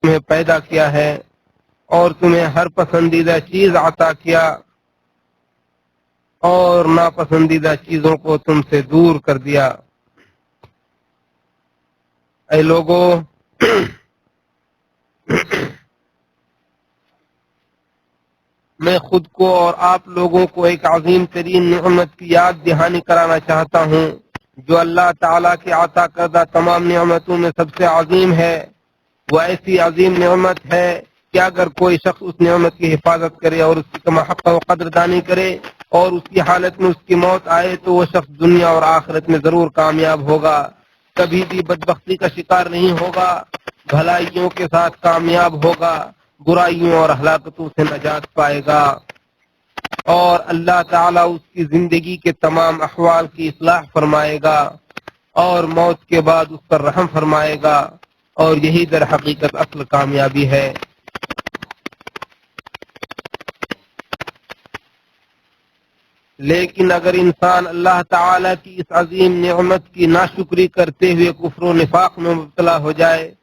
تمہیں پیدا کیا ہے اور تمہیں ہر پسندیدہ چیز عطا کیا اور ناپسندیدہ چیزوں کو تم سے دور کر دیا۔ اے لوگو، میں خود کو اور آپ لوگوں کو ایک عظیم ترین نعمت کی یاد دہانی کرانا چاہتا ہوں جو اللہ تعالیٰ کے عطا کردہ تمام نعمتوں میں سب سے عظیم ہے۔ وہ ایسی عظیم نعمت ہے کہ اگر کوئی شخص اس نعمت کی حفاظت کرے اور اس کی کما حق و قدردانی کرے اور اس کی حالت میں اس کی موت آئے تو وہ شخص دنیا اور آخرت میں ضرور کامیاب ہوگا، کبھی بھی بدبختی کا شکار نہیں ہوگا، بھلائیوں کے ساتھ کامیاب ہوگا، برائیوں اور ہلاکتوں سے نجات پائے گا، اور اللہ تعالیٰ اس کی زندگی کے تمام احوال کی اصلاح فرمائے گا اور موت کے بعد اس پر رحم فرمائے گا، اور یہی در حقیقت اصل کامیابی ہے۔ لیکن اگر انسان اللہ تعالیٰ کی اس عظیم نعمت کی ناشکری کرتے ہوئے کفر و نفاق میں مبتلا ہو جائے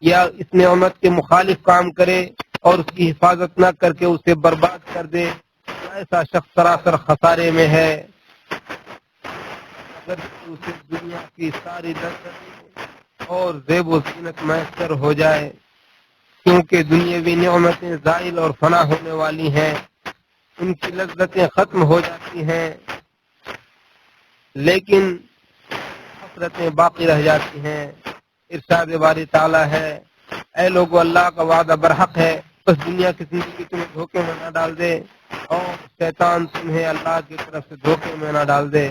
یا اس نعمت کے مخالف کام کرے اور اس کی حفاظت نہ کر کے اسے برباد کر دے تو ایسا شخص سراسر خسارے میں ہے۔ اگر اسے دنیا کی ساری لذتیں اور زیب و زینت میسر ہو جائے، کیونکہ دنیاوی نعمتیں زائل اور فنا ہونے والی ہیں، ان کی لذتیں ختم ہو جاتی ہیں، لیکن حسرتیں باقی رہ جاتی ہیں۔ ارشاد باری تعالیٰ ہے، اے لوگو، اللہ کا وعدہ برحق ہے، بس دنیا کی زندگی تمہیں دھوکے میں نہ ڈال دے اور شیطان تمہیں اللہ کی طرف سے دھوکے میں نہ ڈال دے۔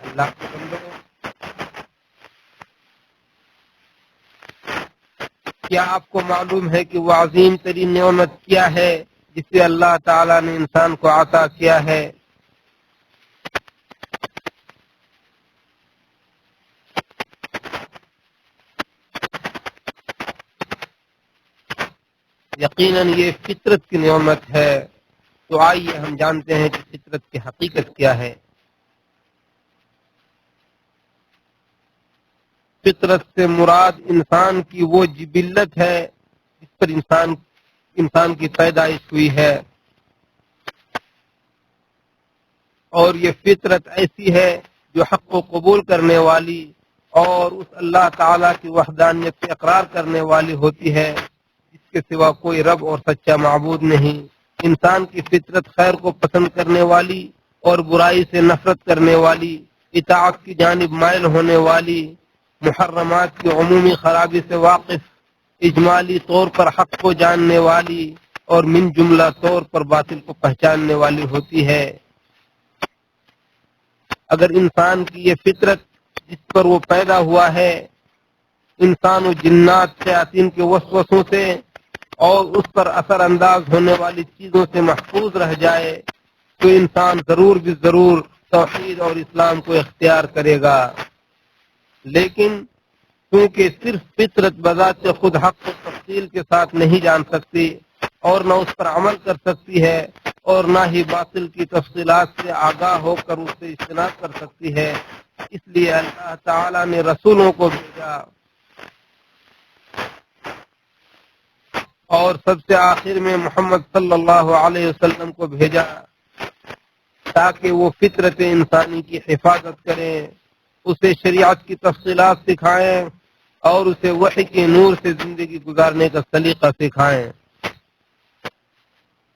اللہ کے بندو، کیا آپ کو معلوم ہے کہ وہ عظیم ترین نعمت کیا ہے جسے اللہ تعالیٰ نے انسان کو عطا کیا ہے؟ یقیناً یہ فطرت کی نعمت ہے۔ تو آئیے ہم جانتے ہیں کہ فطرت کی حقیقت کیا ہے۔ فطرت سے مراد انسان کی وہ جبلت ہے جس پر انسان کی پیدائش ہوئی ہے، اور یہ فطرت ایسی ہے جو حق کو قبول کرنے والی اور اس اللہ تعالیٰ کی وحدانیت سے اقرار کرنے والی ہوتی ہے جس کے سوا کوئی رب اور سچا معبود نہیں۔ انسان کی فطرت خیر کو پسند کرنے والی اور برائی سے نفرت کرنے والی، اطاعت کی جانب مائل ہونے والی، محرمات کی عمومی خرابی سے واقف، اجمالی طور پر حق کو جاننے والی اور من جملہ طور پر باطل کو پہچاننے والی ہوتی ہے۔ اگر انسان کی یہ فطرت جس پر وہ پیدا ہوا ہے انسان و جنات شیاطین کے وسوسوں سے اور اس پر اثر انداز ہونے والی چیزوں سے محفوظ رہ جائے تو انسان ضرور بھی ضرور توحید اور اسلام کو اختیار کرے گا۔ لیکن کیونکہ صرف فطرت بذات خود حق کو تفصیل کے ساتھ نہیں جان سکتی اور نہ اس پر عمل کر سکتی ہے اور نہ ہی باطل کی تفصیلات سے آگاہ ہو کر اس سے اجتناب کر سکتی ہے، اس لیے اللہ تعالیٰ نے رسولوں کو بھیجا اور سب سے آخر میں محمد صلی اللہ علیہ وسلم کو بھیجا تاکہ وہ فطرت انسانی کی حفاظت کریں، اسے شریعت کی تفصیلات سکھائیں اور اسے وحی کے نور سے زندگی گزارنے کا سلیقہ سکھائیں۔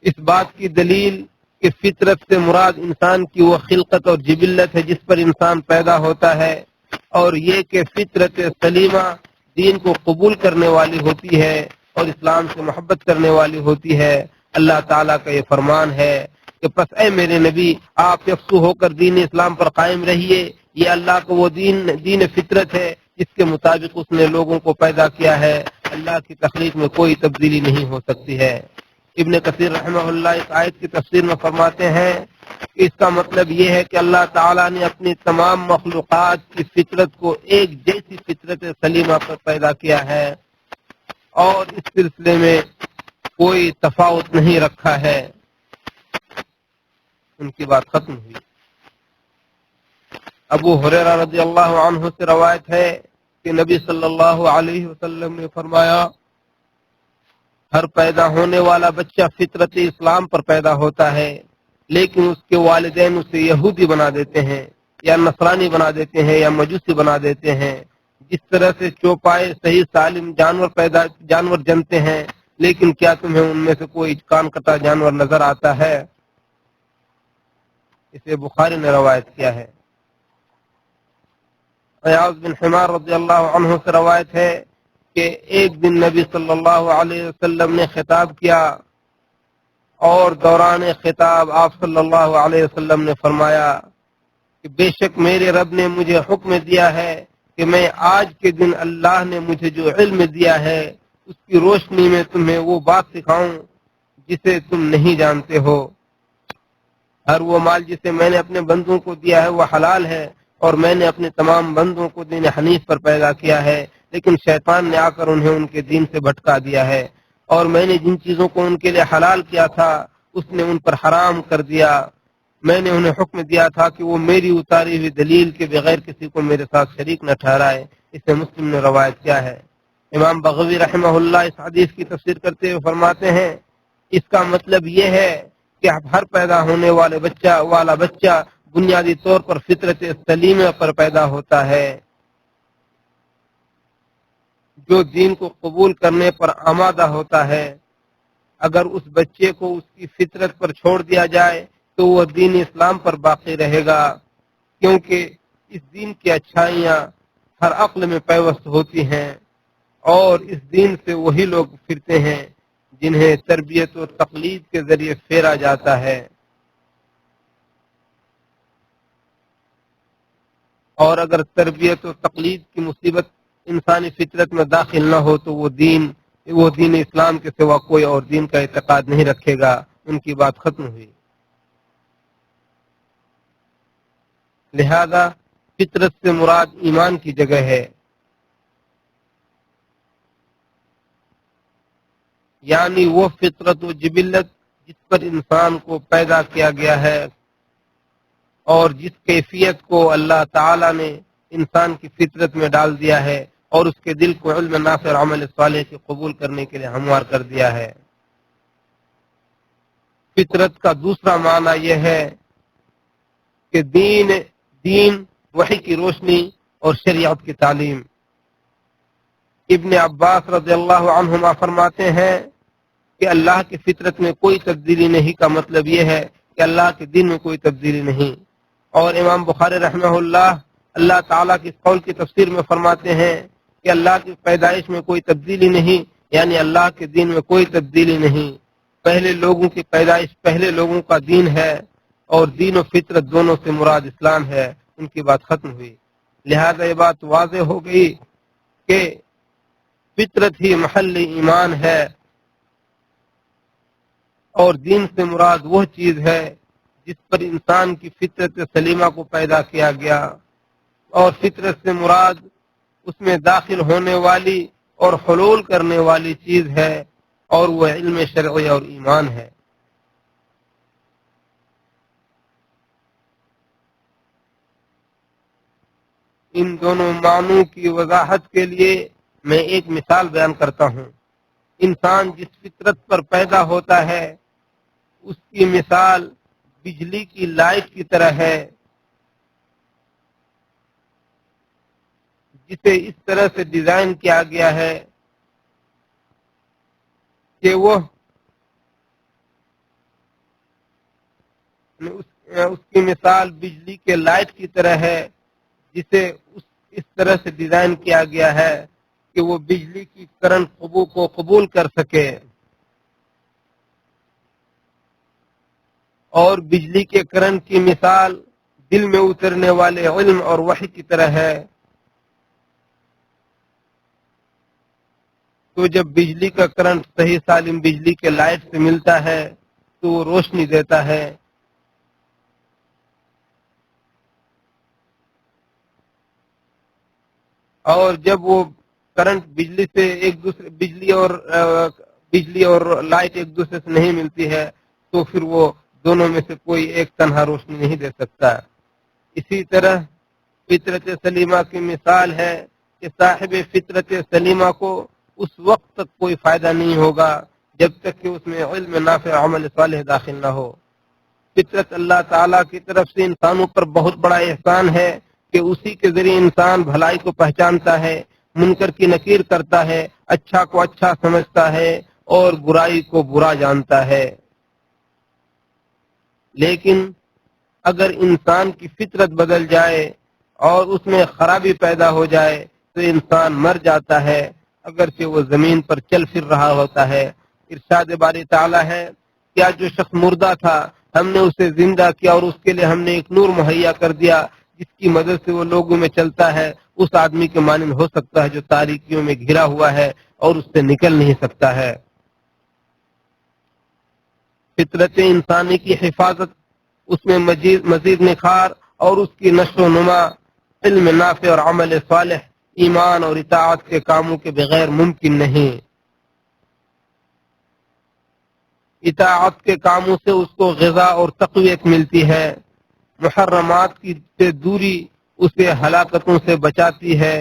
اس بات کی دلیل کہ فطرت سے مراد انسان کی وہ خلقت اور جبلت ہے جس پر انسان پیدا ہوتا ہے، اور یہ کہ فطرت سلیمہ دین کو قبول کرنے والی ہوتی ہے اور اسلام سے محبت کرنے والی ہوتی ہے۔ اللہ تعالیٰ کا یہ فرمان ہے کہ پس اے میرے نبی، آپ یکسو ہو کر دین اسلام پر قائم رہیے، یہ اللہ کا وہ دین فطرت ہے جس کے مطابق اس نے لوگوں کو پیدا کیا ہے، اللہ کی تخلیق میں کوئی تبدیلی نہیں ہو سکتی ہے۔ ابن کثیر رحمہ اللہ اس آیت کی تفسیر میں فرماتے ہیں کہ اس کا مطلب یہ ہے کہ اللہ تعالیٰ نے اپنی تمام مخلوقات کی فطرت کو ایک جیسی فطرت سلیمہ پر پیدا کیا ہے اور اس سلسلے میں کوئی تفاوت نہیں رکھا ہے۔ ان کی بات ختم ہوئی۔ ابو ہریرہ رضی اللہ عنہ سے روایت ہے کہ نبی صلی اللہ علیہ وسلم نے فرمایا ہر پیدا ہونے والا بچہ فطرت اسلام پر پیدا ہوتا ہے، لیکن اس کے والدین اسے یہودی بنا دیتے ہیں یا نصرانی بنا دیتے ہیں یا مجوسی بنا دیتے ہیں۔ جس طرح سے چوپائے صحیح سالم جانور جنتے ہیں، لیکن کیا تمہیں ان میں سے کوئی کان کٹا جانور نظر آتا ہے؟ اسے بخاری نے روایت کیا ہے۔ عیاض بن حمار رضی اللہ عنہ سے روایت ہے کہ ایک دن نبی صلی اللہ علیہ وسلم نے خطاب کیا اور دوران خطاب آپ صلی اللہ علیہ وسلم نے فرمایا کہ بے شک میرے رب نے مجھے حکم دیا ہے کہ میں آج کے دن اللہ نے مجھے جو علم دیا ہے اس کی روشنی میں تمہیں وہ بات سکھاؤں جسے تم نہیں جانتے ہو۔ ہر وہ مال جسے میں نے اپنے بندوں کو دیا ہے وہ حلال ہے، اور میں نے اپنے تمام بندوں کو دین حنیف پر پیدا کیا ہے، لیکن شیطان نے آ کر انہیں ان کے دین سے بھٹکا دیا ہے، اور میں نے جن چیزوں کو ان کے لیے حلال کیا تھا اس نے ان پر حرام کر دیا۔ میں نے انہیں حکم دیا تھا کہ وہ میری اتاری ہوئی دلیل کے بغیر کسی کو میرے ساتھ شریک نہ ٹھہرائے۔ اسے مسلم نے روایت کیا ہے۔ امام بغوی رحمہ اللہ اس حدیث کی تفسیر کرتے ہوئے فرماتے ہیں اس کا مطلب یہ ہے کہ ہر پیدا ہونے والا بچہ بنیادی طور پر فطرت سلیمہ پر پیدا ہوتا ہے، جو دین کو قبول کرنے پر آمادہ ہوتا ہے۔ اگر اس بچے کو اس کی فطرت پر چھوڑ دیا جائے تو وہ دین اسلام پر باقی رہے گا، کیونکہ اس دین کی اچھائیاں ہر عقل میں پیوست ہوتی ہیں، اور اس دین سے وہی لوگ پھرتے ہیں جنہیں تربیت و تقلید کے ذریعے پھیرا جاتا ہے۔ اور اگر تربیت و تقلید کی مصیبت انسانی فطرت میں داخل نہ ہو تو وہ دین اسلام کے سوا کوئی اور دین کا اعتقاد نہیں رکھے گا۔ ان کی بات ختم ہوئی۔ لہذا فطرت سے مراد ایمان کی جگہ ہے، یعنی وہ فطرت و جبلت جس پر انسان کو پیدا کیا گیا ہے اور جس کیفیت کو اللہ تعالی نے انسان کی فطرت میں ڈال دیا ہے اور اس کے دل کو علم نافع اور عمل صالح کے قبول کرنے کے لیے ہموار کر دیا ہے۔ فطرت کا دوسرا معنی یہ ہے کہ دین وحی کی روشنی اور شریعت کی تعلیم۔ ابن عباس رضی اللہ عنہما فرماتے ہیں کہ اللہ کی فطرت میں کوئی تبدیلی نہیں کا مطلب یہ ہے کہ اللہ کے دین میں کوئی تبدیلی نہیں۔ اور امام بخاری رحمہ اللہ تعالیٰ کی قول کی تفسیر میں فرماتے ہیں کہ اللہ کی پیدائش میں کوئی تبدیلی نہیں، یعنی اللہ کے دین میں کوئی تبدیلی نہیں۔ پہلے لوگوں کی پیدائش پہلے لوگوں کا دین ہے، اور دین و فطرت دونوں سے مراد اسلام ہے۔ ان کی بات ختم ہوئی۔ لہذا یہ بات واضح ہو گئی کہ فطرت ہی محل ایمان ہے، اور دین سے مراد وہ چیز ہے جس پر انسان کی فطرت سلیمہ کو پیدا کیا گیا، اور فطرت سے مراد اس میں داخل ہونے والی اور حلول کرنے والی چیز ہے، اور وہ علم شرعی اور ایمان ہے۔ ان دونوں معنوں کی وضاحت کے لیے میں ایک مثال بیان کرتا ہوں۔ انسان جس فطرت پر پیدا ہوتا ہے اس کی مثال بجلی کی لائٹ کی طرح ہے، جسے اس طرح سے ڈیزائن کیا گیا ہے کہ وہ اس کی مثال بجلی کے لائٹ کی طرح ہے، جسے اس طرح سے ڈیزائن کیا گیا ہے کہ وہ بجلی کی کرنٹ کو قبول کر سکے، اور بجلی کے کرنٹ کی مثال دل میں اترنے والے علم اور وحی کی طرح ہے۔ تو جب بجلی کا کرنٹ صحیح سالم بجلی کے لائٹ سے ملتا ہے تو وہ روشنی دیتا ہے، اور جب وہ کرنٹ بجلی اور لائٹ ایک دوسرے سے نہیں ملتی ہے تو پھر وہ دونوں میں سے کوئی ایک تنہا روشنی نہیں دے سکتا۔ اسی طرح فطرت سلیمہ کی مثال ہے کہ صاحب فطرت سلیمہ کو اس وقت تک کوئی فائدہ نہیں ہوگا جب تک کہ اس میں علم نافع عمل صالح داخل نہ ہو۔ فطرت اللہ تعالیٰ کی طرف سے انسانوں پر بہت بڑا احسان ہے کہ اسی کے ذریعے انسان بھلائی کو پہچانتا ہے، منکر کی نکیر کرتا ہے، اچھا کو اچھا سمجھتا ہے اور برائی کو برا جانتا ہے۔ لیکن اگر انسان کی فطرت بدل جائے اور اس میں خرابی پیدا ہو جائے تو انسان مر جاتا ہے، اگرچہ وہ زمین پر چل پھر رہا ہوتا ہے۔ ارشاد باری تعالیٰ ہے، کیا جو شخص مردہ تھا ہم نے اسے زندہ کیا اور اس کے لیے ہم نے ایک نور مہیا کر دیا جس کی مدد سے وہ لوگوں میں چلتا ہے، اس آدمی کے مانند ہو سکتا ہے جو تاریکیوں میں گھرا ہوا ہے اور اس سے نکل نہیں سکتا ہے۔ فطرت انسانی کی حفاظت، اس میں مزید نکھار اور اس کی نشو و نما علم نافع اور عمل صالح، ایمان اور اطاعت کے کاموں کے بغیر ممکن نہیں۔ اطاعت کے کاموں سے اس کو غذا اور تقویت ملتی ہے، محرمات کی سے دوری اسے ہلاکتوں سے بچاتی ہے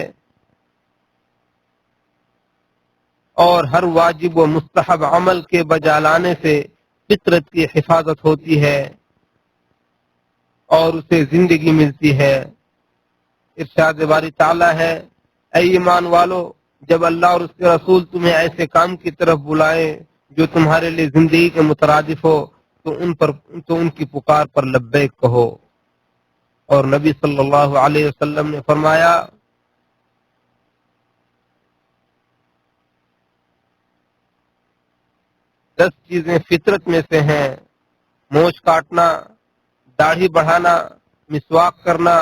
اور ہر واجب و مستحب عمل کے بجا لانے سے فطرت کی حفاظت ہوتی ہے اور اسے زندگی ملتی ہے۔ ارشاد باری تعالیٰ ہے، اے ایمان والو، جب اللہ اور اس کے رسول تمہیں ایسے کام کی طرف بلائیں جو تمہارے لیے زندگی کے مترادف ہو تو ان کی پکار پر لبیک کہو۔ اور نبی صلی اللہ علیہ وسلم نے فرمایا، 10 چیزیں فطرت میں سے ہیں: مونچھ کاٹنا، داڑھی بڑھانا، مسواک کرنا،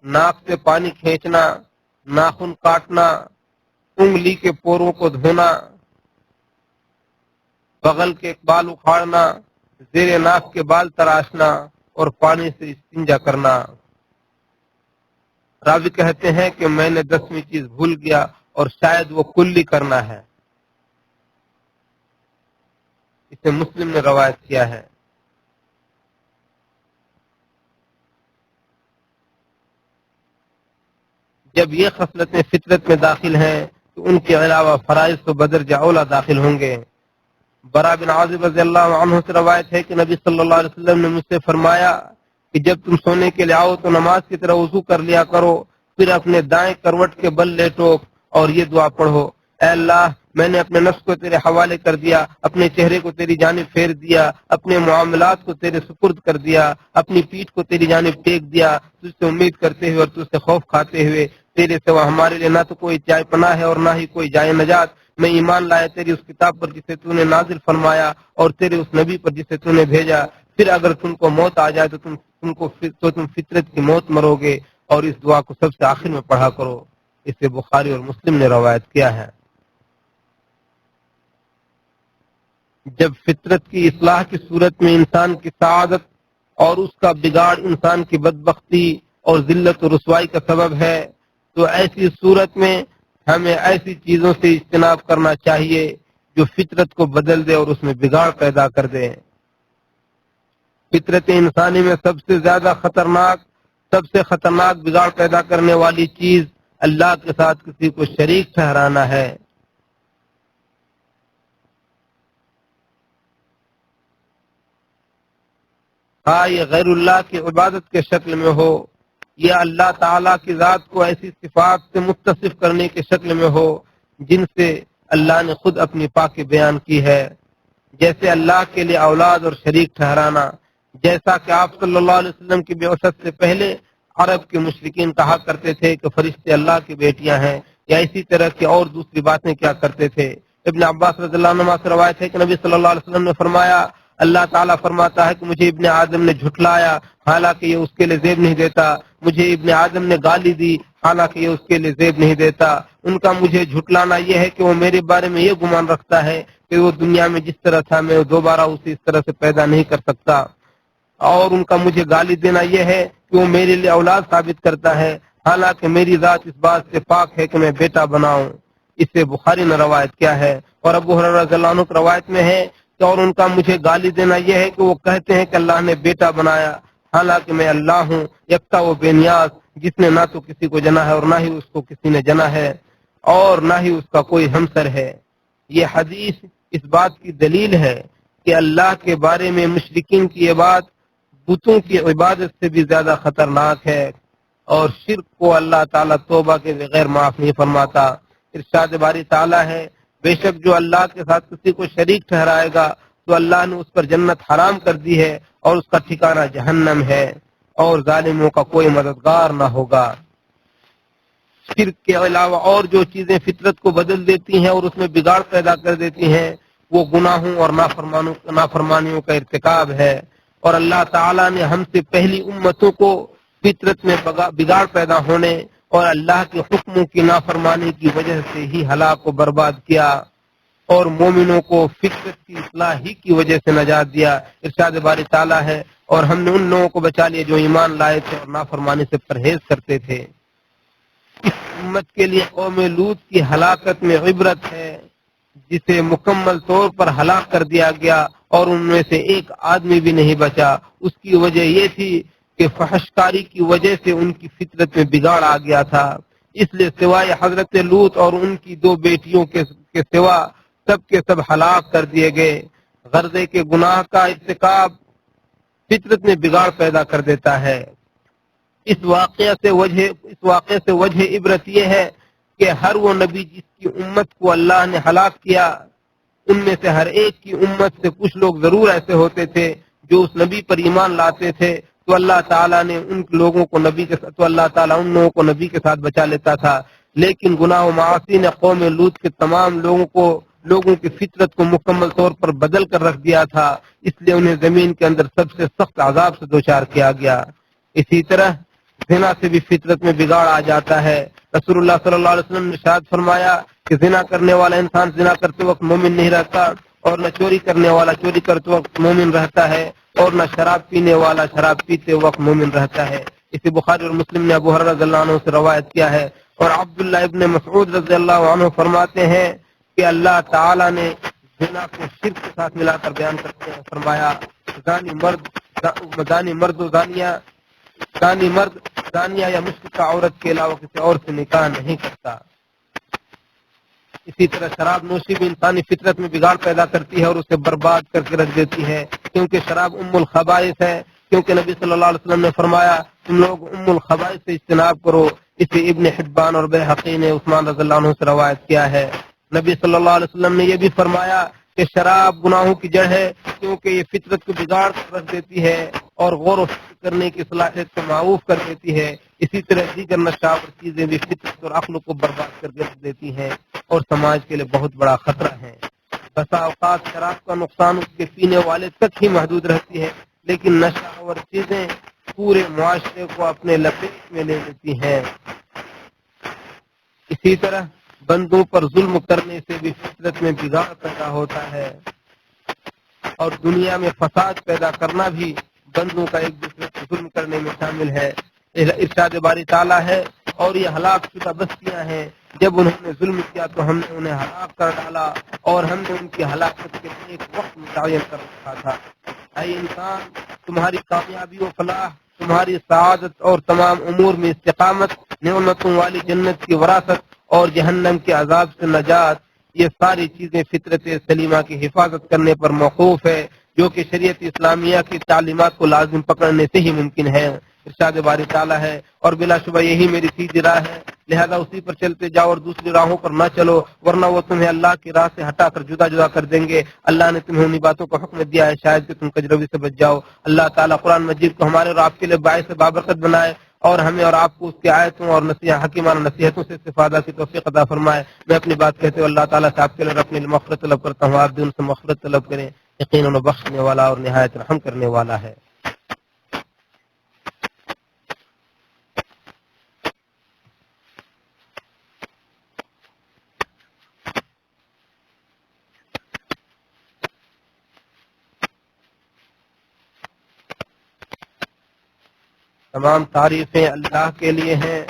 ناک سے پانی کھینچنا، ناخن کاٹنا، انگلی کے پوروں کو دھونا، بغل کے بال اکھاڑنا، زیر ناک کے بال تراشنا اور پانی سے استنجا کرنا۔ راوی کہتے ہیں کہ میں نے 10ویں چیز بھول گیا اور شاید وہ کلی کرنا ہے۔ اسے مسلم نے روایت کیا ہے۔ جب یہ خصلتیں فطرت میں داخل ہیں تو ان کے علاوہ فرائض تو بدرجہ اولا داخل ہوں گے۔ برا بن عازب رضی اللہ عنہ سے روایت ہے کہ نبی صلی اللہ علیہ وسلم نے مجھ سے فرمایا کہ جب تم سونے کے لیے آؤ تو نماز کی طرح وضو کر لیا کرو، پھر اپنے دائیں کروٹ کے بل لیٹو اور یہ دعا پڑھو، اے اللہ میں نے اپنے نفس کو تیرے حوالے کر دیا، اپنے چہرے کو تیری جانب پھیر دیا، اپنے معاملات کو تیرے سپرد کر دیا، اپنی پیٹھ کو تیری جانب ٹیک دیا، تجھ سے امید کرتے ہوئے اور تجھ سے خوف کھاتے ہوئے، تیرے سوا ہمارے لیے نہ تو کوئی جائے پناہ ہے اور نہ ہی کوئی جائے نجات۔ میں ایمان لایا تیری اس کتاب پر جسے تو نے نازل فرمایا اور تیرے اس نبی پر جسے تو نے بھیجا، پھر اگر تم کو موت آ جائے تو تم فطرت کی موت مرو گے، اور اس دعا کو سب سے آخر میں پڑھا کرو۔ اسے بخاری اور مسلم نے روایت کیا ہے۔ جب فطرت کی اصلاح کی صورت میں انسان کی سعادت اور اس کا بگاڑ انسان کی بدبختی اور ذلت و رسوائی کا سبب ہے تو ایسی صورت میں ہمیں ایسی چیزوں سے اجتناب کرنا چاہیے جو فطرت کو بدل دے اور اس میں بگاڑ پیدا کر دے۔ فطرت انسانی میں سب سے خطرناک بگاڑ پیدا کرنے والی چیز اللہ کے ساتھ کسی کو شریک ٹھہرانا ہے۔ ہاں یہ غیر اللہ کی عبادت کے شکل میں ہو یا اللہ تعالیٰ کی ذات کو ایسی صفات سے متصف کرنے کے شکل میں ہو جن سے اللہ نے خود اپنی پاکی بیان کی ہے، جیسے اللہ کے لیے اولاد اور شریک ٹھہرانا، جیسا کہ آپ صلی اللہ علیہ وسلم کی بعثت سے پہلے عرب کے مشرکین کہا کرتے تھے کہ فرشتے اللہ کی بیٹیاں ہیں، یا اسی طرح کی اور دوسری باتیں کیا کرتے تھے۔ ابن عباس رضی اللہ عنہ سے روایت ہے کہ نبی صلی اللہ علیہ وسلم نے فرمایا، اللہ تعالیٰ فرماتا ہے کہ مجھے ابن آدم نے جھٹلایا حالانکہ یہ اس کے لیے زیب نہیں دیتا، مجھے ابن آدم نے گالی دی حالانکہ یہ اس کے لیے زیب نہیں دیتا۔ ان کا مجھے جھٹلانا یہ ہے کہ وہ میرے بارے میں یہ گمان رکھتا ہے کہ وہ دنیا میں جس طرح تھا میں دوبارہ اسے اس طرح سے پیدا نہیں کر سکتا، اور ان کا مجھے گالی دینا یہ ہے کہ وہ میرے لیے اولاد ثابت کرتا ہے حالانکہ میری ذات اس بات سے پاک ہے کہ میں بیٹا بناؤں۔ اس سے بخاری نے روایت کیا ہے۔ اور ابو ہریرہ رضی اللہ عنہ کی روایت میں ہے کہ اور ان کا مجھے گالی دینا یہ ہے کہ وہ کہتے ہیں کہ اللہ نے بیٹا بنایا حالانکہ میں اللہ ہوں، یکتا و بے نیاز، جس نے نہ تو کسی کو جنا ہے اور نہ ہی اس کو کسی نے جنا ہے اور نہ ہی اس کا کوئی ہمسر ہے۔ یہ حدیث اس بات کی دلیل ہے کہ اللہ کے بارے میں مشرکین کی یہ بات بتوں کی عبادت سے بھی زیادہ خطرناک ہے، اور شرک کو اللہ تعالیٰ توبہ کے بغیر معاف نہیں فرماتا۔ ارشاد باری تعالیٰ ہے، بے شک جو اللہ کے ساتھ کسی کو شریک ٹھہرائے گا تو اللہ نے اس پر جنت حرام کر دی ہے اور اس کا ٹھکانہ جہنم ہے، اور ظالموں کا کوئی مددگار نہ ہوگا۔ شرک کے علاوہ اور جو چیزیں فطرت کو بدل دیتی ہیں اور اس میں بگاڑ پیدا کر دیتی ہیں وہ گناہوں اور نافرمانیوں کا ارتکاب ہے، اور اللہ تعالیٰ نے ہم سے پہلی امتوں کو فطرت میں بگاڑ پیدا ہونے اور اللہ کے حکموں کی نافرمانی کی وجہ سے ہی ہلاک و برباد کیا، اور مومنوں کو فطرت کی اصلاح ہی کی وجہ سے نجات دیا۔ ارشاد باری تعالیٰ ہے، اور ہم نے ان لوگوں کو بچا لیا جو ایمان لائے تھے اور نافرمانی سے پرہیز کرتے تھے۔ اس امت کے لیے قوم لوط کی ہلاکت میں عبرت ہے، جسے مکمل طور پر ہلاک کر دیا گیا اور ان میں سے ایک آدمی بھی نہیں بچا۔ اس کی وجہ یہ تھی کہ فحشکاری کی وجہ سے ان کی فطرت میں بگاڑ آ گیا تھا، اس لیے سوائے حضرت لوط اور ان کی 2 بیٹیوں کے سوا سب کے سب ہلاک کر دیے گئے۔ غرضے کے گناہ کا ارتکاب فطرت میں بگاڑ پیدا کر دیتا ہے۔ اس واقعے سے وجہ عبرت یہ ہے کہ ہر وہ نبی جس کی امت کو اللہ نے ہلاک کیا، ان میں سے ہر ایک کی امت سے کچھ لوگ ضرور ایسے ہوتے تھے جو اس نبی پر ایمان لاتے تھے، تو اللہ تعالیٰ ان لوگوں کو نبی کے ساتھ بچا لیتا تھا۔ لیکن گناہ و معاصی نے قوم لوط کے تمام لوگوں کی فطرت کو مکمل طور پر بدل کر رکھ دیا تھا، اس لیے انہیں زمین کے اندر سب سے سخت عذاب سے دوچار کیا گیا۔ اسی طرح زنا سے بھی فطرت میں بگاڑ آ جاتا ہے۔ رسول اللہ صلی اللہ علیہ وسلم نے ارشاد فرمایا کہ زنا کرنے والا انسان زنا کرتے وقت مومن نہیں رہتا، اور نہ چوری کرنے والا چوری کرتے وقت مومن رہتا ہے، اور نہ شراب پینے والا شراب پیتے وقت مومن رہتا ہے۔ اسی بخاری اور مسلم نے ابو ہریرہ رضی اللہ عنہ سے روایت کیا ہے، اور عبداللہ ابن مسعود رضی اللہ عنہ فرماتے ہیں کہ اللہ تعالیٰ نے زنا کو شرک کے ساتھ ملا کر بیان کرتے ہیں، فرمایا زانی مرد زانیہ یا مشرکہ عورت کے علاوہ کسی اور سے نکاح نہیں کرتا۔ اسی طرح شراب نوشی بھی انسانی فطرت میں بگاڑ پیدا کرتی ہے اور اسے برباد کر کے رکھ دیتی ہے، کیونکہ شراب ام الخبائث ہے، کیونکہ نبی صلی اللہ علیہ وسلم نے فرمایا تم لوگ ام الخبائث سے اجتناب کرو۔ اسے ابن حبان اور بیہقی نے عثمان رضی اللہ عنہ سے روایت کیا ہے۔ نبی صلی اللہ علیہ وسلم نے یہ بھی فرمایا کہ شراب گناہوں کی جڑ ہے، کیونکہ یہ فطرت کو بگاڑ کر رکھ دیتی ہے اور غور و فکر کرنے کی صلاحیت کو معوف کر دیتی ہے۔ اسی طرح دیگر نشاور چیزیں بھی فطرت اور عقل کو برباد کر کے رکھ دیتی ہیں اور سماج کے لیے بہت بڑا خطرہ ہے۔ بسا اوقات شراب کا نقصان اس کے پینے والے تک ہی محدود رہتی ہے، لیکن نشاور چیزیں پورے معاشرے کو اپنے لپیٹ میں لے لیتی ہیں۔ اسی طرح بندوں پر ظلم کرنے سے بھی فطرت میں بگاڑ پیدا ہوتا ہے، اور دنیا میں فساد پیدا کرنا بھی بندوں کا ایک دوسرے کو ظلم کرنے میں شامل ہے۔ ارشاد باری تعالیٰ ہے، اور یہ ہلاک شدہ بستیاں ہیں، جب انہوں نے ظلم کیا تو ہم نے انہیں ہلاک کر ڈالا، اور ہم نے ان کی ہلاکت کے لیے ایک وقت متعین کر رکھا تھا۔ اے انسان، تمہاری کامیابی و فلاح، تمہاری سعادت اور تمام امور میں استقامت، نعمتوں والی جنت کی وراثت اور جہنم کے عذاب سے نجات، یہ ساری چیزیں فطرت سلیمہ کی حفاظت کرنے پر موقوف ہے، جو کہ شریعت اسلامیہ کی تعلیمات کو لازم پکڑنے سے ہی ممکن ہے۔ ارشاد باری تعالیٰ ہے، اور بلا شبہ یہی میری سیدھی راہ ہے، لہذا اسی پر چلتے جاؤ اور دوسری راہوں پر نہ چلو، ورنہ وہ تمہیں اللہ کی راہ سے ہٹا کر جدا جدا کر دیں گے۔ اللہ نے تمہیں انہی باتوں کا حکم دیا ہے شاید کہ تم کجروی سے بچ جاؤ۔ اللہ تعالیٰ قرآن مجید کو ہمارے اور آپ کے لیے باعث بابرکت بنائے، اور ہمیں اور آپ کو اس کی آیتوں اور حکیمانہ نصیحتوں سے استفادہ کی توفیق عطا فرمائے۔ میں اپنی بات کہتے ہوئے اللہ تعالیٰ سے آپ کے لیے اپنی مغفرت طلب کرتا ہوں، آپ بھی ان سے مغفرت طلب کریں، یقیناً وہ بخشنے والا اور نہایت رحم کرنے والا ہے۔ تمام تعریفیں اللہ کے لیے ہیں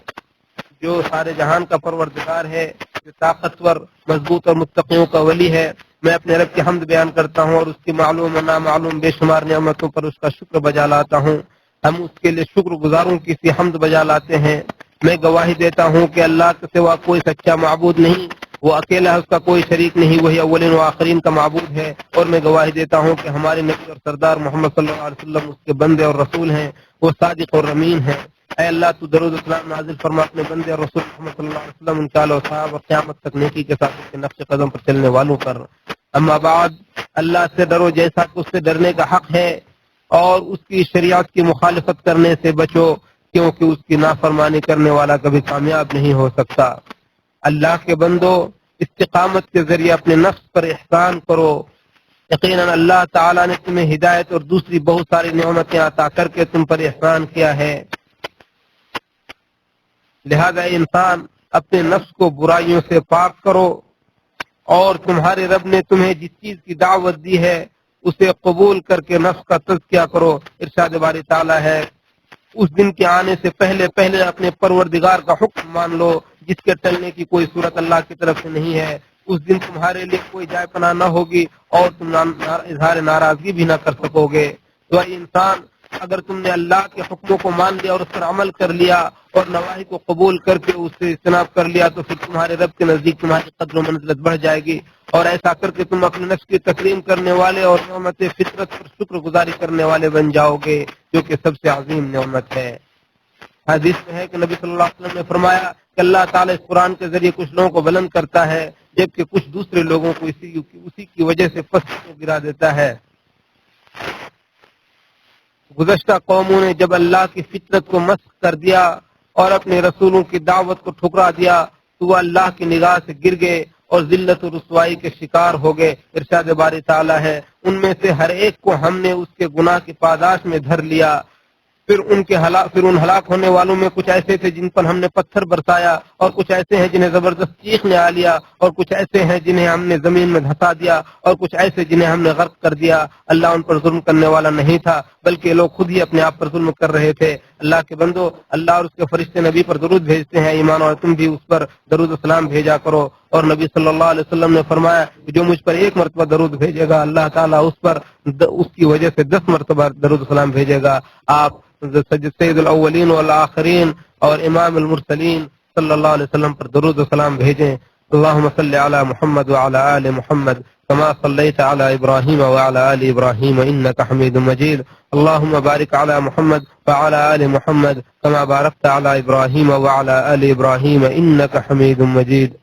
جو سارے جہان کا پروردگار ہے، جو طاقتور، مضبوط اور متقیوں کا ولی ہے۔ میں اپنے رب کی حمد بیان کرتا ہوں اور اس کی معلوم و نامعلوم بے شمار نعمتوں پر اس کا شکر بجا لاتا ہوں۔ ہم اس کے لیے شکر گزاروں کی سی حمد بجا لاتے ہیں۔ میں گواہی دیتا ہوں کہ اللہ کے سوا کوئی سچا معبود نہیں، وہ اکیلا ہے، اس کا کوئی شریک نہیں، وہی اولین و آخرین کا معبود ہے، اور میں گواہی دیتا ہوں کہ ہمارے نبی اور سردار محمد صلی اللہ علیہ وسلم اس کے بندے اور رسول ہیں، وہ صادق اور امین ہیں۔ اے اللہ تو درود و سلام نازل فرما اپنے بندے اور رسول محمد صلی اللہ علیہ وسلم، ان کے آل و صحابہ اور قیامت تک نیکی کے ساتھ اس کے نقش قدم پر چلنے والوں پر۔ اما بعد، اللہ سے ڈرو جیسا کہ اس سے ڈرنے کا حق ہے، اور اس کی شریعت کی مخالفت کرنے سے بچو، کیونکہ اس کی نافرمانی کرنے والا کبھی کامیاب نہیں ہو سکتا۔ اللہ کے بندو، استقامت کے ذریعے اپنے نفس پر احسان کرو۔ یقیناً اللہ تعالیٰ نے تمہیں ہدایت اور دوسری بہت ساری نعمتیں عطا کر کے تم پر احسان کیا ہے، لہذا انسان اپنے نفس کو برائیوں سے پاک کرو، اور تمہارے رب نے تمہیں جس چیز کی دعوت دی ہے اسے قبول کر کے نفس کا تزکیہ کرو۔ ارشاد باری تعالیٰ ہے، اس دن کے آنے سے پہلے پہلے اپنے پروردگار کا حکم مان لو، جس کے ٹلنے کی کوئی صورت اللہ کی طرف سے نہیں ہے۔ اس دن تمہارے لیے کوئی جائے پناہ نہ ہوگی، اور تم اظہار ناراضگی بھی نہ کر سکو گے۔ تو اے انسان، اگر تم نے اللہ کے حکموں کو مان لیا اور اس پر عمل کر لیا، اور نواہی کو قبول کر کے اس سے اجتناب کر لیا، تو پھر تمہارے رب کے نزدیک تمہاری قدر و منزلت بڑھ جائے گی، اور ایسا کر کے تم اپنے نفس کی تکریم کرنے والے اور نعمت فطرت پر شکر گزاری کرنے والے بن جاؤ گے، جو کہ سب سے عظیم نعمت ہے۔ حدیث میں ہے کہ نبی صلی اللہ علیہ وسلم نے فرمایا کہ اللہ تعالیٰ اس قرآن کے ذریعے کچھ لوگوں کو بلند کرتا ہے، جبکہ کچھ دوسرے لوگوں کو اسی کی وجہ سے پست کو گرا دیتا ہے۔ گزشتہ قوموں نے جب اللہ کی فطرت کو مسخ کر دیا اور اپنے رسولوں کی دعوت کو ٹھکرا دیا، تو وہ اللہ کی نگاہ سے گر گئے اور ذلت و رسوائی کے شکار ہو گئے۔ ارشاد باری تعالیٰ ہے، ان میں سے ہر ایک کو ہم نے اس کے گناہ کی پاداش میں دھر لیا۔ پھر ان ہلاک ہونے والوں میں کچھ ایسے تھے جن پر ہم نے پتھر برسایا، اور کچھ ایسے ہیں جنہیں زبردست چیخ نے آ لیا، اور کچھ ایسے ہیں جنہیں ہم نے زمین میں دھسا دیا، اور کچھ ایسے جنہیں ہم نے غرق کر دیا۔ اللہ ان پر ظلم کرنے والا نہیں تھا، بلکہ لوگ خود ہی اپنے آپ پر ظلم کر رہے تھے۔ اللہ کے بندو، اللہ اور اس کے فرشتے نبی پر درود بھیجتے ہیں، ایمان اور تم بھی اس پر درود و سلام بھیجا کرو۔ اور نبی صلی اللہ علیہ وسلم نے فرمایا کہ جو مجھ پر ایک مرتبہ درود بھیجے گا، اللہ تعالیٰ اس پر اس کی وجہ سے 10 مرتبہ درود و سلام بھیجے گا۔ آپ سید الاولین والآخرین اور امام المرسلین صلی اللہ علیہ وسلم پر درود و سلام بھیجیں۔ اللہم صلی علی محمد وعلی آل محمد كما صليت على إبراهيم وعلى آل إبراهيم إنك حميد مجيد. اللهم بارك على محمد وعلى آل محمد كما باركت على إبراهيم وعلى آل إبراهيم إنك حميد مجيد.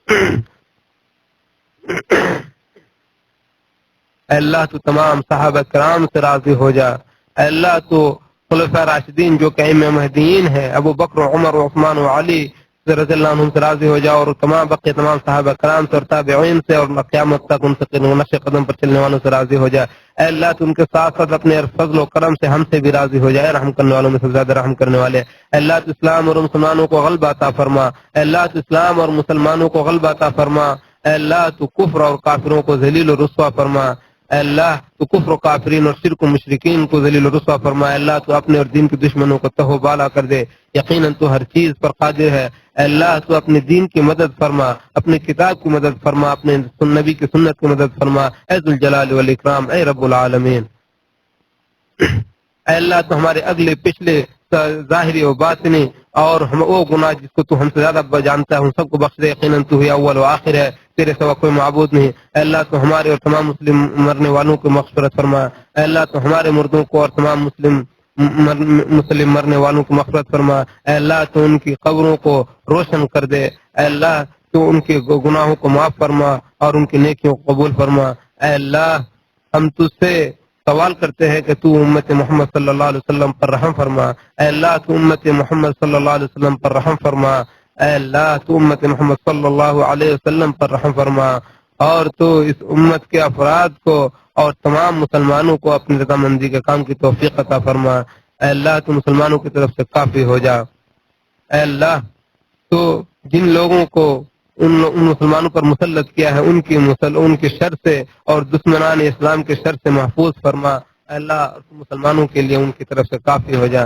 اے اللہ تو تمام صحابہ کرام سے راضی ہو جا، اے اللہ تو خلفاء راشدین جو کہ ائمہ مہدیین ہیں، ابو بکر و عمر و عثمان و علی رضی اللہ عنہم سے راضی ہو جا، اور تمام صحابہ کرام سے اور تابعین سے اور قیامت تک ان سے نقش قدم پر چلنے والوں سے راضی ہو جا۔ اے اللہ تو ان کے ساتھ ساتھ اپنے فضل و کرم سے ہم سے بھی راضی ہو جائے، رحم کرنے والوں میں سب سے زیادہ رحم کرنے والے۔ اے اللہ تو اسلام اور مسلمانوں کو غلبہ عطا فرما، اے اللہ تو اسلام اور مسلمانوں کو غلبہ عطا فرما، اے اللہ تو کفر اور کافروں کو ذلیل و رسوا فرما، اے اللہ تو کفر و کافرین اور شرک و مشرکین کو ذلیل و رسوا فرما، اے اللہ تو اپنے اور دین کے دشمنوں کو تہو بالا کر دے، یقیناً تو ہر چیز پر قادر ہے۔ اے اللہ تو اپنے دین کی مدد فرما، اپنے کتاب کی مدد فرما، اپنے نبی کی سنت کی مدد فرما، اے ذو الجلال والاکرام، اے رب العالمین۔ اے اللہ تو ہمارے اگلے پچھلے ظاہری و باطنی اور ہم وہ گناہ جس کو تو ہم سے زیادہ جانتا ہے ان سب کو بخش دے، یقیناً تو ہی اول و آخر ہے، تیرے سوا کوئی معبود نہیں۔ اے اللہ تو ہمارے اور تمام مسلم مرنے والوں کو مغفرت فرما، اے اللہ تو ہمارے مردوں کو اور تمام مسلم مرنے والوں کو مغفرت فرما، اے اللہ تو ان کی قبروں کو روشن کر دے، اے اللہ تو ان کے گناہوں کو معاف فرما اور ان کی نیکیوں کو قبول فرما۔ اے اللہ ہم تجھ سے سوال کرتے ہیں کہ تو امت محمد صلی اللہ علیہ وسلم پر رحم فرما، اے اللہ تو امت محمد صلی اللہ علیہ وسلم پر رحم فرما، اے اللہ تو امت محمد صلی اللہ علیہ وسلم پر رحم فرما، اور تو اس امت کے افراد کو اور تمام مسلمانوں کو اپنی رضامندی کے کام کی توفیق عطا فرما۔ اے اللہ تو مسلمانوں کی طرف سے کافی ہو جا۔ اے اللہ تو جن لوگوں کو ان مسلمانوں پر مسلط کیا ہے ان کے شر سے اور دشمنان اسلام کے شر سے محفوظ فرما۔ اے اللہ مسلمانوں کے لیے ان کی طرف سے کافی ہو جا۔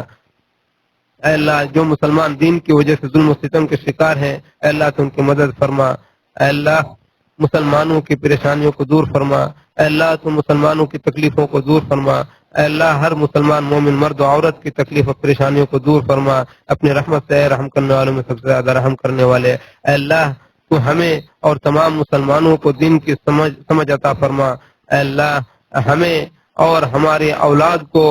اے اللہ جو مسلمان دین کی وجہ سے ظلم و ستم کے شکار ہیں، اے اللہ تو ان کی مدد فرما۔ اے اللہ مسلمانوں کی پریشانیوں کو دور فرما، اے اللہ تو مسلمانوں کی تکلیفوں کو دور فرما، اے اللہ ہر مسلمان مومن مرد و عورت کی تکلیف و پریشانیوں کو دور فرما، اپنی رحمت سے رحم کرنے والوں میں سب سے زیادہ رحم کرنے والے۔ اے اللہ تو ہمیں اور تمام مسلمانوں کو دین کی سمجھ عطا فرما۔ اے اللہ ہمیں اور ہماری اولاد کو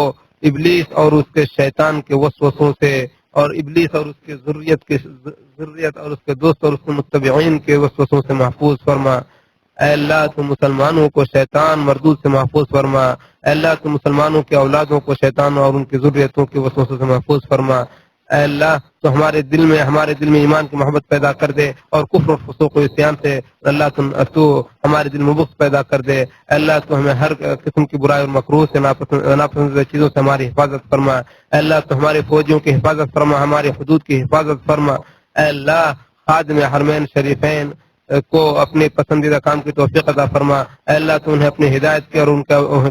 ابلیس اور اس کے شیطان کے وسوسوں سے اور ابلیس اور اس کے ذریت اور اس کے دوست اور اس کے متبعین کے وسوسوں سے محفوظ فرما۔ اے اللہ تو مسلمانوں کو شیطان مردود سے محفوظ فرما۔ اے اللہ تو مسلمانوں کے اولادوں کو شیطان اور ان کی ذریتوں کے وسوسوں سے محفوظ فرما۔ اے اللہ تو ہمارے دل میں ایمان کی محبت پیدا کر دے اور کفر و فسوق و عصیان سے اللہ تو ہمارے دل میں بغض پیدا کر دے۔ اے اللہ تو ہمیں ہر قسم کی برائی اور مکروہ سے ناپسندیدہ چیزوں سے ہماری حفاظت فرما۔ اے اللہ تو ہمارے فوجیوں کی حفاظت فرما، ہماری حدود کی حفاظت فرما۔ اے اللہ خادم حرمین شریفین کو اپنے پسندیدہ کام کی توفیق عطا فرما۔ اے اللہ تو انہیں اپنی ہدایت کی اور ان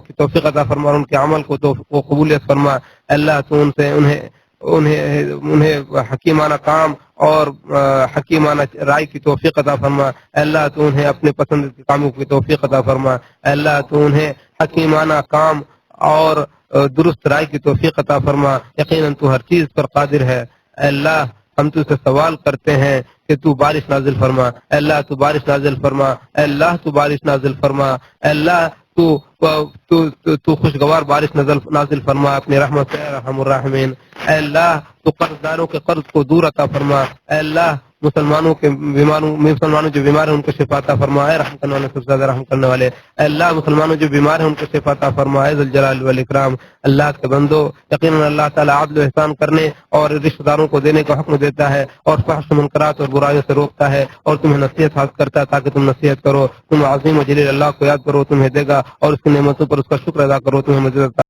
کی توفیق عطا فرما اور ان کے عمل کو قبولیت فرما۔ اے اللہ تو انہیں حکیمانہ کام اور حکیمانہ رائے کی توفیق عطا فرما۔ اے اللہ تو انہیں اپنے پسندیدہ کاموں کی توفیق عطا فرما۔ اے اللہ تو انہیں حکیمانہ کام اور درست رائے کی توفیق عطا فرما۔ یقیناً تو ہر چیز پر قادر ہے۔ اے اللہ ہم تجھ سے سوال کرتے ہیں کہ تو بارش نازل فرما۔ اے اللہ تو بارش نازل فرما۔ اے اللہ تو بارش نازل فرما۔ اے اللہ تو خوشگوار بارش نازل فرما اپنی رحمت سے ارحم الراحمین۔ اے اللہ تو قرض داروں کے قرض کو دور عطا فرما۔ اے اللہ مسلمانوں جو بیمار ہیں ان کو شفا عطا فرما۔ اے رحم کرنے والے سب سے زیادہ رحم کرنے والے۔ اے اللہ مسلمانوں جو بیمار ہیں ان کو شفا عطا فرما۔ اے ذو الجلال والاکرام۔ اللہ کے بندو یقیناً اللہ تعالی عدل و احسان کرنے اور رشتہ داروں کو دینے کا حکم دیتا ہے اور فحش و منکرات اور برائیوں سے روکتا ہے اور تمہیں نصیحت حاصل کرتا ہے تاکہ تم نصیحت کرو، تم عظیم و جلیل اللہ کو یاد کرو، تمہیں دے گا اور اس کی نعمتوں پر اس کا شکر ادا کرو، تمہیں مزید